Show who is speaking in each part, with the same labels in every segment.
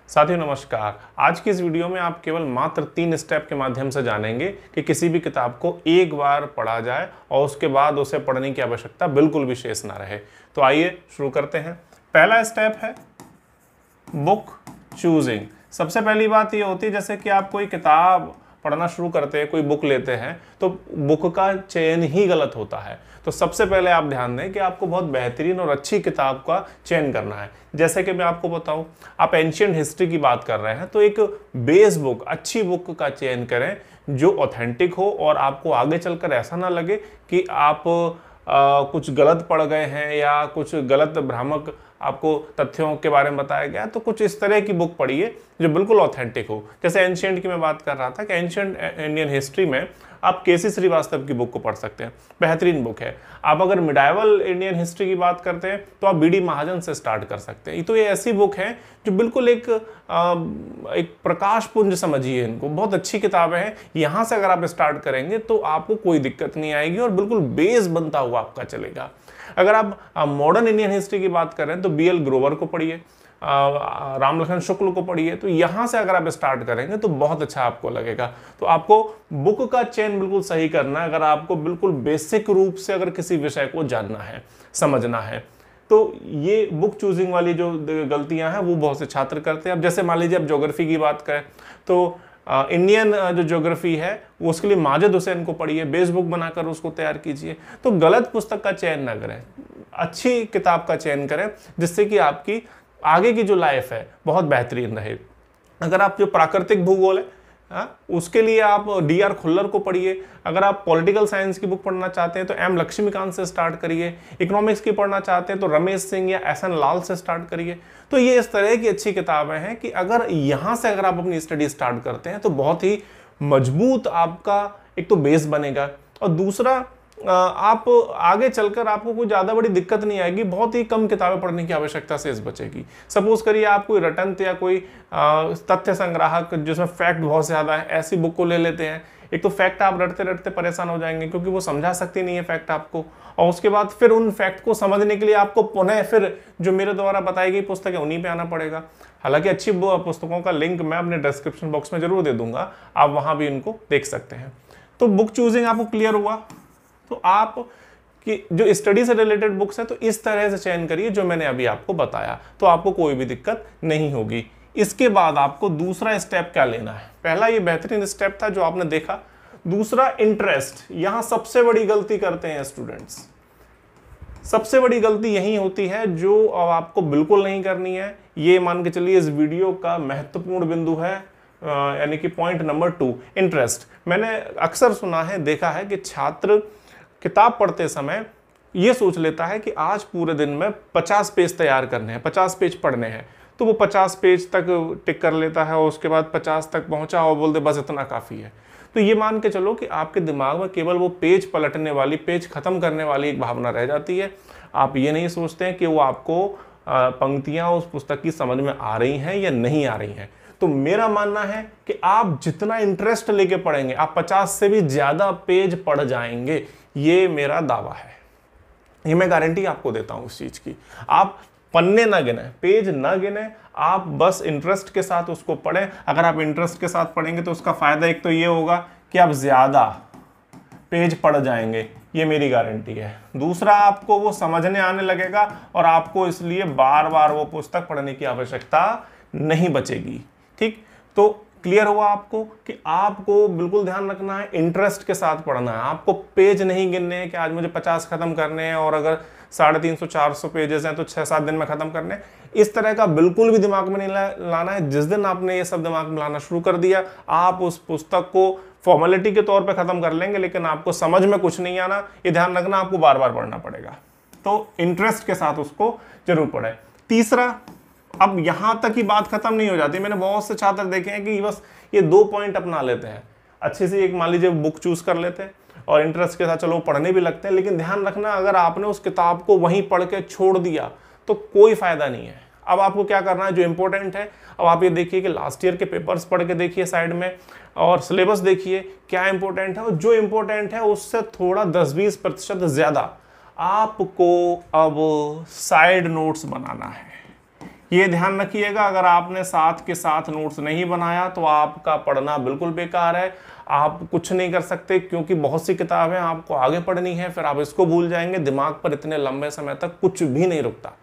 Speaker 1: साथियों नमस्कार। आज की इस वीडियो में आप केवल मात्र 3 स्टेप के माध्यम से जानेंगे कि किसी भी किताब को एक बार पढ़ा जाए और उसके बाद उसे पढ़ने की आवश्यकता बिल्कुल भी शेष ना रहे। तो आइए शुरू करते हैं। पहला स्टेप है बुक चूजिंग। सबसे पहली बात ये होती है जैसे कि आप कोई किताब पढ़ना शुरू करते हैं, कोई बुक लेते हैं तो बुक का चयन ही गलत होता है। तो सबसे पहले आप ध्यान दें कि आपको बहुत बेहतरीन और अच्छी किताब का चयन करना है। जैसे कि मैं आपको बताऊं, आप एंशिएंट हिस्ट्री की बात कर रहे हैं तो एक बेस बुक, अच्छी बुक का चयन करें जो ऑथेंटिक हो और आपको आगे चलकर ऐसा ना लगे कि आप कुछ गलत पढ़ गए हैं या कुछ गलत भ्रामक आपको तथ्यों के बारे में बताया गया। तो कुछ इस तरह की बुक पढ़िए जो बिल्कुल ऑथेंटिक हो। जैसे एंशिएंट की मैं बात कर रहा था कि एंशिएंट इंडियन हिस्ट्री में आप केसी श्रीवास्तव की बुक को पढ़ सकते हैं, बेहतरीन बुक है। आप अगर मिडाइवल इंडियन हिस्ट्री की बात करते हैं तो आप बीडी महाजन से स्टार्ट कर सकते हैं। तो ये ऐसी बुक है जो बिल्कुल एक प्रकाश पुंज समझिए इनको, बहुत अच्छी किताबें हैं। यहाँ से अगर आप स्टार्ट करेंगे तो आपको कोई दिक्कत नहीं आएगी और बिल्कुल बेस बनता हुआ आपका चलेगा। अगर आप मॉडर्न इंडियन हिस्ट्री की बात करें तो बीएल ग्रोवर को पढ़िए, रामलखन शुक्ल को पढ़िए। तो यहाँ से अगर आप स्टार्ट करेंगे तो बहुत अच्छा आपको लगेगा। तो आपको बुक का चयन बिल्कुल सही करना है अगर आपको बिल्कुल बेसिक रूप से अगर किसी विषय को जानना है, समझना है। तो ये बुक चूजिंग वाली जो गलतियां हैं वो बहुत से छात्र करते हैं। अब जैसे मान लीजिए आप ज्योग्राफी की बात करें तो इंडियन जो ज्योग्राफी है वो उसके लिए माजिद हुसैन को पढ़िए, बेस बुक बनाकर उसको तैयार कीजिए। तो गलत पुस्तक का चयन ना करें, अच्छी किताब का चयन करें जिससे कि आपकी आगे की जो लाइफ है बहुत बेहतरीन रहे। अगर आप जो प्राकृतिक भूगोल है उसके लिए आप डीआर खुल्लर को पढ़िए। अगर आप पॉलिटिकल साइंस की बुक पढ़ना चाहते हैं तो एम लक्ष्मीकांत से स्टार्ट करिए। इकोनॉमिक्स की पढ़ना चाहते हैं तो रमेश सिंह या एस एन लाल से स्टार्ट करिए। तो ये इस तरह की अच्छी किताबें हैं कि अगर यहाँ से अगर आप अपनी स्टडी स्टार्ट करते हैं तो बहुत ही मजबूत आपका एक तो बेस बनेगा और दूसरा आप आगे चलकर आपको कोई ज़्यादा बड़ी दिक्कत नहीं आएगी। बहुत ही कम किताबें पढ़ने की आवश्यकता से इस बचेगी। सपोज करिए आप कोई रटंत या कोई तथ्य संग्राहक जिसमें फैक्ट बहुत ज़्यादा है, ऐसी बुक को ले लेते हैं। एक तो फैक्ट आप रटते रटते परेशान हो जाएंगे क्योंकि वो समझा सकती नहीं है फैक्ट आपको, और उसके बाद फिर उन फैक्ट को समझने के लिए आपको पुनः फिर जो मेरे द्वारा बताई गई पुस्तक है उन्हीं पे आना पड़ेगा। हालांकि अच्छी पुस्तकों का लिंक मैं अपने डिस्क्रिप्शन बॉक्स में जरूर दे दूंगा, आप वहाँ भी इनको देख सकते हैं। तो बुक चूजिंग आपको क्लियर हुआ। तो आप कि जो स्टडी से रिलेटेड बुक्स है तो इस तरह से चयन करिए जो मैंने अभी आपको बताया, तो आपको कोई भी दिक्कत नहीं होगी। इसके बाद आपको दूसरा स्टेप क्या लेना है। पहला ये बेहतरीन स्टेप था जो आपने देखा। दूसरा इंटरेस्ट। यहां सबसे बड़ी गलती करते हैं स्टूडेंट्स। सबसे बड़ी गलती यही होती है जो अब आपको बिल्कुल नहीं करनी है। ये मान के चलिए इस वीडियो का महत्वपूर्ण बिंदु है, यानी कि पॉइंट नंबर 2, इंटरेस्ट। मैंने अक्सर सुना है, देखा है कि छात्र किताब पढ़ते समय ये सोच लेता है कि आज पूरे दिन में 50 पेज तैयार करने हैं, 50 पेज पढ़ने हैं। तो वो 50 पेज तक टिक कर लेता है और उसके बाद 50 तक पहुंचा और बोलते बस इतना काफ़ी है। तो ये मान के चलो कि आपके दिमाग में केवल वो पेज पलटने वाली, पेज खत्म करने वाली एक भावना रह जाती है। आप ये नहीं सोचते हैं कि वो आपको पंक्तियाँ उस पुस्तक की समझ में आ रही हैं या नहीं आ रही हैं। तो मेरा मानना है कि आप जितना इंटरेस्ट लेके पढ़ेंगे आप 50 से भी ज़्यादा पेज पढ़ जाएंगे। ये मेरा दावा है, ये मैं गारंटी आपको देता हूं इस चीज की। आप पन्ने ना गिने, पेज ना गिने, आप बस इंटरेस्ट के साथ उसको पढ़ें। अगर आप इंटरेस्ट के साथ पढ़ेंगे तो उसका फायदा एक तो ये होगा कि आप ज्यादा पेज पढ़ जाएंगे, ये मेरी गारंटी है। दूसरा, आपको वो समझने आने लगेगा और आपको इसलिए बार बार वो पुस्तक पढ़ने की आवश्यकता नहीं बचेगी। ठीक, तो क्लियर हुआ आपको कि आपको बिल्कुल ध्यान रखना है, इंटरेस्ट के साथ पढ़ना है। आपको पेज नहीं गिनने हैं कि आज मुझे 50 खत्म करने हैं और अगर 350-400 पेजेस हैं तो 6-7 दिन में खत्म करने हैं। इस तरह का बिल्कुल भी दिमाग में नहीं लाना है। जिस दिन आपने ये सब दिमाग में लाना शुरू कर दिया, आप उस पुस्तक को फॉर्मेलिटी के तौर पर खत्म कर लेंगे, लेकिन आपको समझ में कुछ नहीं आना। ये ध्यान रखना, आपको बार बार पढ़ना पड़ेगा। तो इंटरेस्ट के साथ उसको जरूर पढ़े। तीसरा, अब यहां तक ही बात खत्म नहीं हो जाती। मैंने बहुत से छात्र देखे हैं कि बस ये 2 पॉइंट अपना लेते हैं, अच्छे से एक मान लीजिए बुक चूज कर लेते हैं और इंटरेस्ट के साथ चलो पढ़ने भी लगते हैं। लेकिन ध्यान रखना, अगर आपने उस किताब को वहीं पढ़ के छोड़ दिया तो कोई फायदा नहीं है। अब आपको क्या करना है, जो इंपॉर्टेंट है, अब आप ये देखिए कि लास्ट ईयर के पेपर्स पढ़ के देखिए साइड में और सिलेबस देखिए क्या इंपॉर्टेंट है, और जो इंपॉर्टेंट है उससे थोड़ा 10-20% ज्यादा आपको अब साइड नोट्स बनाना है। ये ध्यान रखिएगा, अगर आपने साथ के साथ नोट्स नहीं बनाया तो आपका पढ़ना बिल्कुल बेकार है, आप कुछ नहीं कर सकते, क्योंकि बहुत सी किताबें आपको आगे पढ़नी है, फिर आप इसको भूल जाएंगे, दिमाग पर इतने लंबे समय तक कुछ भी नहीं रुकता।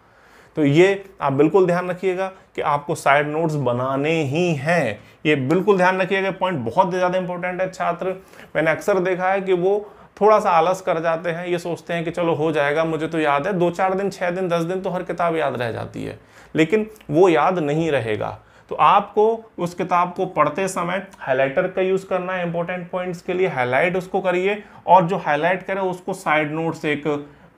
Speaker 1: तो ये आप बिल्कुल ध्यान रखिएगा कि आपको साइड नोट्स बनाने ही हैं, ये बिल्कुल ध्यान रखिएगा, पॉइंट बहुत ज़्यादा इंपॉर्टेंट है। छात्र मैंने अक्सर देखा है कि वो थोड़ा सा आलस कर जाते हैं, ये सोचते हैं कि चलो हो जाएगा, मुझे तो याद है, 2-4 दिन 6 दिन 10 दिन तो हर किताब याद रह जाती है, लेकिन वो याद नहीं रहेगा। तो आपको उस किताब को पढ़ते समय हाइलाइटर का यूज़ करना है, इंपॉर्टेंट पॉइंट्स के लिए हाईलाइट उसको करिए, और जो हाईलाइट करे उसको साइड नोट्स, एक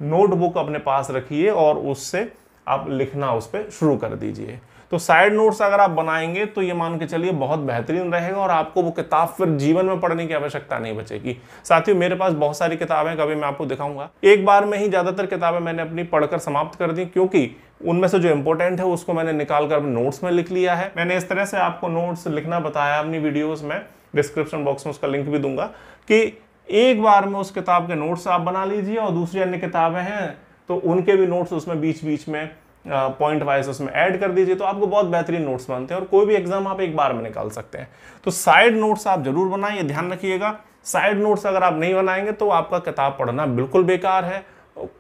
Speaker 1: नोटबुक अपने पास रखिए और उससे आप लिखना उस पर शुरू कर दीजिए। तो साइड नोट्स अगर आप बनाएंगे तो ये मान के चलिए बहुत बेहतरीन रहेगा, और आपको वो किताब फिर जीवन में पढ़ने की आवश्यकता नहीं बचेगी। साथियों, मेरे पास बहुत सारी किताबें, कभी मैं आपको दिखाऊंगा। एक बार में ही ज़्यादातर किताबें मैंने अपनी पढ़कर समाप्त कर दी, क्योंकि उनमें से जो इंपॉर्टेंट है उसको मैंने निकाल कर अपने नोट्स में लिख लिया है। मैंने इस तरह से आपको नोट्स लिखना बताया अपनी वीडियोज़ में, डिस्क्रिप्शन बॉक्स में उसका लिंक भी दूंगा, कि एक बार में उस किताब के नोट्स आप बना लीजिए, और दूसरी अन्य किताबें हैं तो उनके भी नोट्स उसमें बीच बीच में पॉइंट वाइज उसमें ऐड कर दीजिए, तो आपको बहुत बेहतरीन नोट्स बनते हैं और कोई भी एग्जाम आप एक बार में निकाल सकते हैं। तो साइड नोट्स आप जरूर बनाएं, ये ध्यान रखिएगा। साइड नोट्स अगर आप नहीं बनाएंगे तो आपका किताब पढ़ना बिल्कुल बेकार है,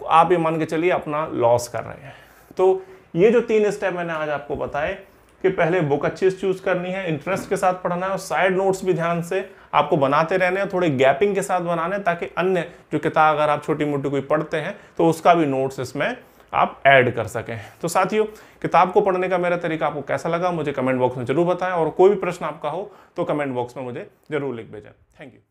Speaker 1: आप ये मान के चलिए अपना लॉस कर रहे हैं। तो ये जो 3 स्टेप मैंने आज आपको बताए, कि पहले बुक अच्छी से चूज करनी है, इंटरेस्ट के साथ पढ़ना है, और साइड नोट्स भी ध्यान से आपको बनाते रहने हैं, थोड़े गैपिंग के साथ बनाने, ताकि अन्य जो किताब अगर आप छोटी मोटी कोई पढ़ते हैं तो उसका भी नोट्स इसमें आप ऐड कर सकें। तो साथियों, किताब को पढ़ने का मेरा तरीका आपको कैसा लगा मुझे कमेंट बॉक्स में जरूर बताएं, और कोई भी प्रश्न आपका हो तो कमेंट बॉक्स में मुझे जरूर लिख भेजें। Thank you.